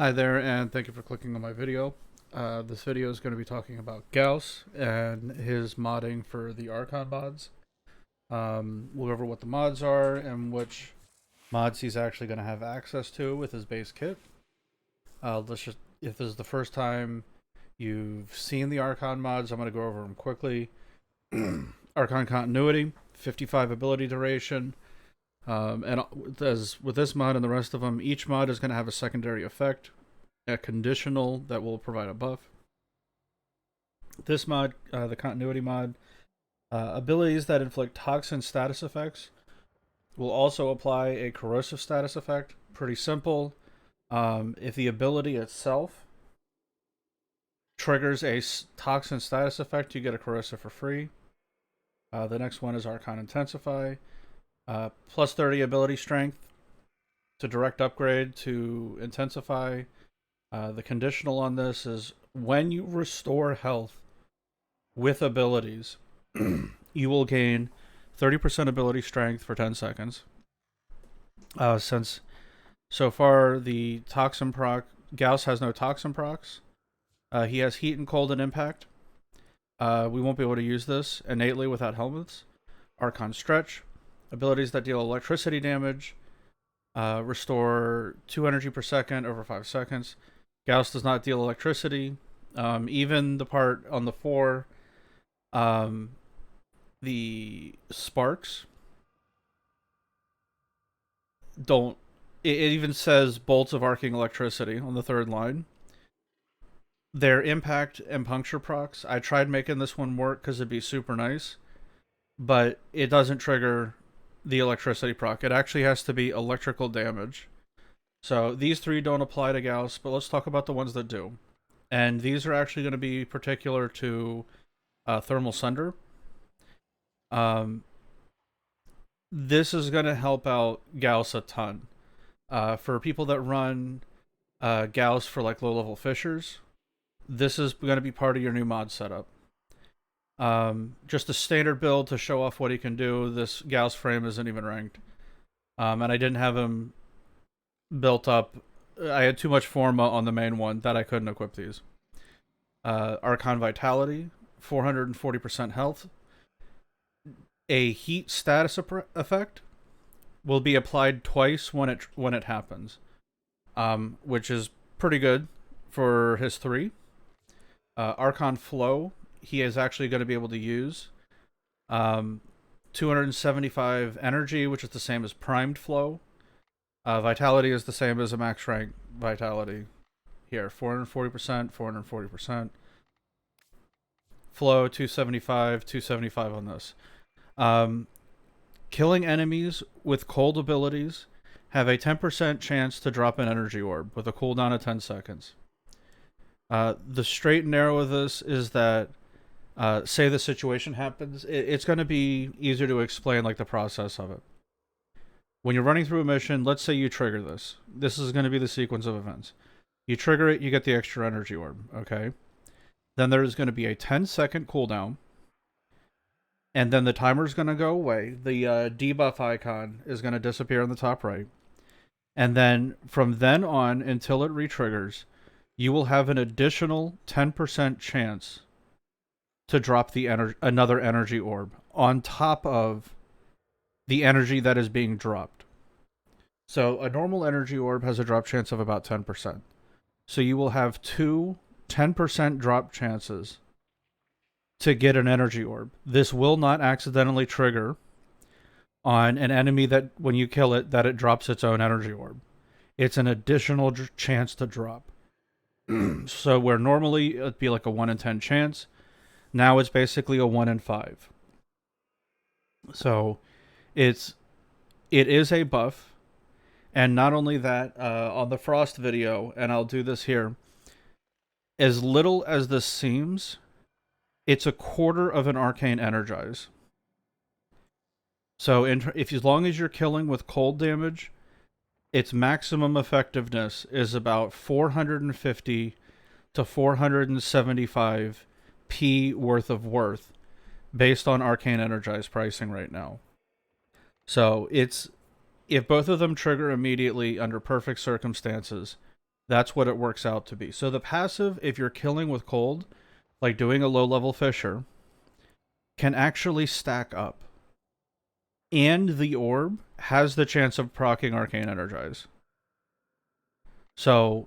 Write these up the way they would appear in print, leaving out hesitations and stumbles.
Hi there, and thank you for clicking on my video. This video is going to be talking about Gauss and his modding for the Archon mods. We'll go over what the mods are and which mods he's actually going to have access to with his base kit. If this is the first time you've seen the Archon mods, I'm going to go over them quickly. Archon continuity, 55 ability duration. And as with this mod and the rest of them, each mod is going to have a secondary effect, a conditional that will provide a buff. This mod, the continuity mod, abilities that inflict toxin status effects will also apply a corrosive status effect. Pretty simple. If the ability itself triggers a toxin status effect, you get a corrosive for free. The next one is Archon Intensify. Plus 30 ability strength to direct upgrade to intensify. The conditional on this is when you restore health with abilities, you will gain 30% ability strength for 10 seconds. Since so far the toxin proc, Gauss has no toxin procs. He has heat and cold and impact. We won't be able to use this innately without helmets. Archon Stretch. Abilities that deal electricity damage, restore 2 energy per second over 5 seconds. Gauss does not deal electricity. Even the part on the 4, the sparks don't. It even says bolts of arcing electricity on the 3rd line. Their impact and puncture procs, I tried making this one work because it'd be super nice, but it doesn't trigger the electricity proc. It actually has to be electrical damage. So these 3 don't apply to Gauss, but let's talk about the ones that do. And these are actually going to be particular to Thermal Sunder. This is going to help out Gauss a ton. For people that run Gauss for like low-level fissures, this is going to be part of your new mod setup. Just a standard build to show off what he can do. This Gauss frame isn't even ranked. And I didn't have him built up. I had too much Forma on the main one that I couldn't equip these. Archon Vitality, 440% health. A heat status effect will be applied twice when it happens, which is pretty good for his 3. Archon Flow, he is actually going to be able to use 275 energy, which is the same as primed flow. Vitality is the same as a max rank vitality here, 440%, 440%. Flow, 275, 275 on this. Killing enemies with cold abilities have a 10% chance to drop an energy orb with a cooldown of 10 seconds. The straight and narrow of this is that say the situation happens, it's going to be easier to explain like the process of it. When you're running through a mission, let's say you trigger this. This is going to be the sequence of events. You trigger it, you get the extra energy orb, okay? Then there's going to be a 10-second cooldown, and then the timer's going to go away. The debuff icon is going to disappear on the top right. And then from then on until it re-triggers, you will have an additional 10% chance to drop the another energy orb on top of the energy that is being dropped. So a normal energy orb has a drop chance of about 10%. So you will have 2 10% drop chances to get an energy orb. This will not accidentally trigger on an enemy that when you kill it, that it drops its own energy orb. It's an additional chance to drop. So where normally it'd be like a 1 in 10 chance, now it's basically a 1 in 5. So it is a buff. And not only that, on the Frost video, and I'll do this here, as little as this seems, it's a quarter of an arcane energize. So if as long as you're killing with cold damage, its maximum effectiveness is about 450 to 475 P worth of worth based on Arcane Energize pricing right now. So if both of them trigger immediately under perfect circumstances, That's what it works out to be. So the passive, if you're killing with cold, like doing a low-level fissure, can actually stack up. And the orb has the chance of proccing Arcane Energize. So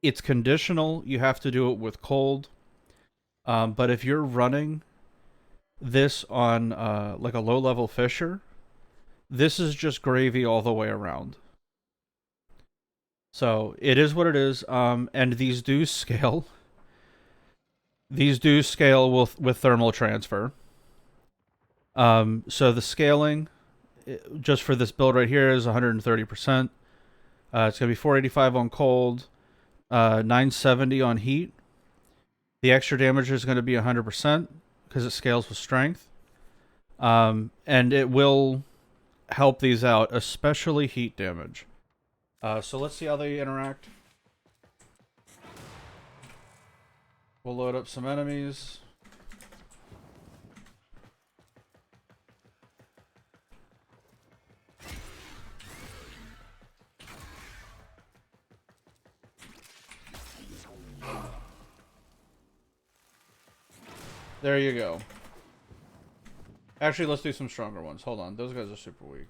it's conditional. You have to do it with cold. But if you're running this on like a low-level fissure, this is just gravy all the way around. So it is what it is. And these do scale. These do scale with thermal transfer. So the scaling, just for this build right here, is 130%. It's going to be 485 on cold, 970 on heat. The extra damage is going to be 100% because it scales with strength. And it will help these out, especially heat damage. So let's see how they interact. We'll load up some enemies. There you go. Actually, let's do some stronger ones. Hold on. Those guys are super weak.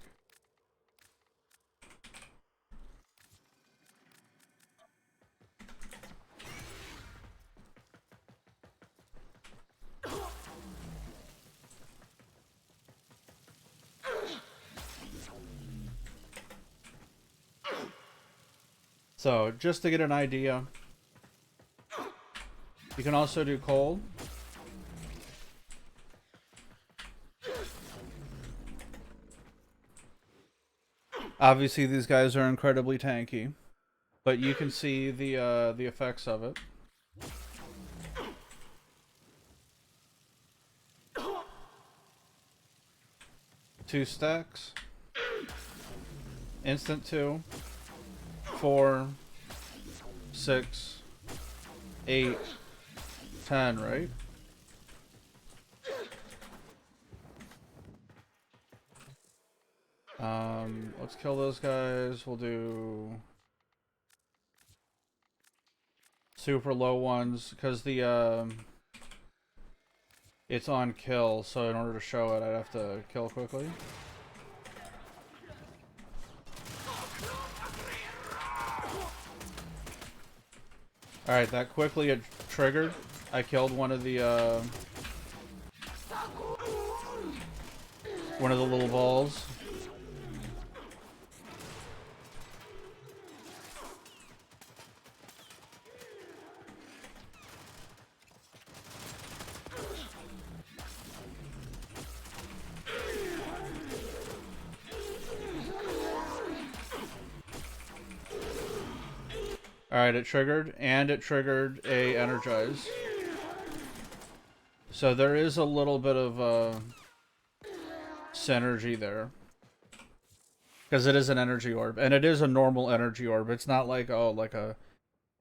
So, just to get an idea, you can also do cold. Obviously, these guys are incredibly tanky, but you can see the effects of it. Two stacks, instant 2, 4, 6, 8, 10, right? Let's kill those guys. We'll do super low ones because the it's on kill, so in order to show it, I'd have to kill quickly. Alright, that quickly triggered. I killed one of the little balls. Alright, it triggered, and it triggered a energize. So there is a little bit of synergy there. Because it is an energy orb, and it is a normal energy orb. It's not like, oh, like a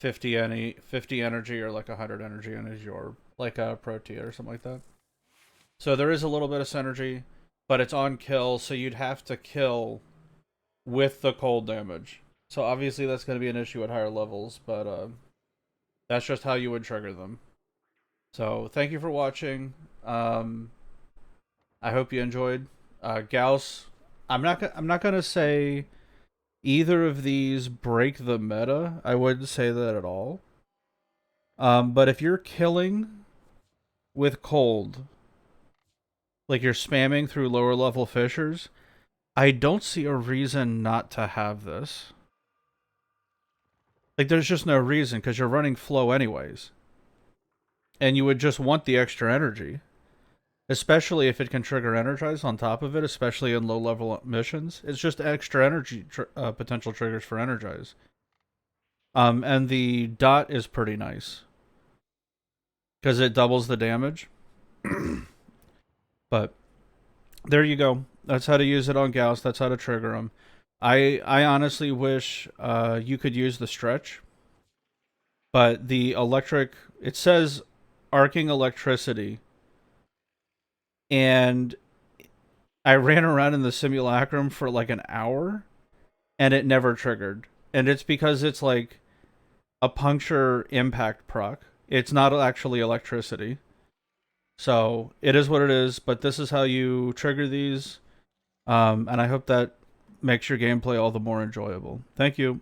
50 energy or like a 100 energy orb. Like a Protea or something like that. So there is a little bit of synergy, but it's on kill, so you'd have to kill with the cold damage. So obviously that's going to be an issue at higher levels, but that's just how you would trigger them. So thank you for watching. I hope you enjoyed. Gauss, I'm not going to say either of these break the meta. I wouldn't say that at all. But if you're killing with cold, like you're spamming through lower level fissures, I don't see a reason not to have this. Like, there's just no reason, because you're running flow anyways. And you would just want the extra energy. Especially if it can trigger energize on top of it, especially in low-level missions. It's just extra energy potential triggers for energize. And the dot is pretty nice. Because it doubles the damage. But, there you go. That's how to use it on Gauss. That's how to trigger them. I honestly wish you could use the stretch, but the electric, it says arcing electricity, and I ran around in the simulacrum for like an hour, and it never triggered. and it's because it's like a puncture impact proc. It's not actually electricity. So it is what it is, but this is how you trigger these. And I hope that makes your gameplay all the more enjoyable. Thank you.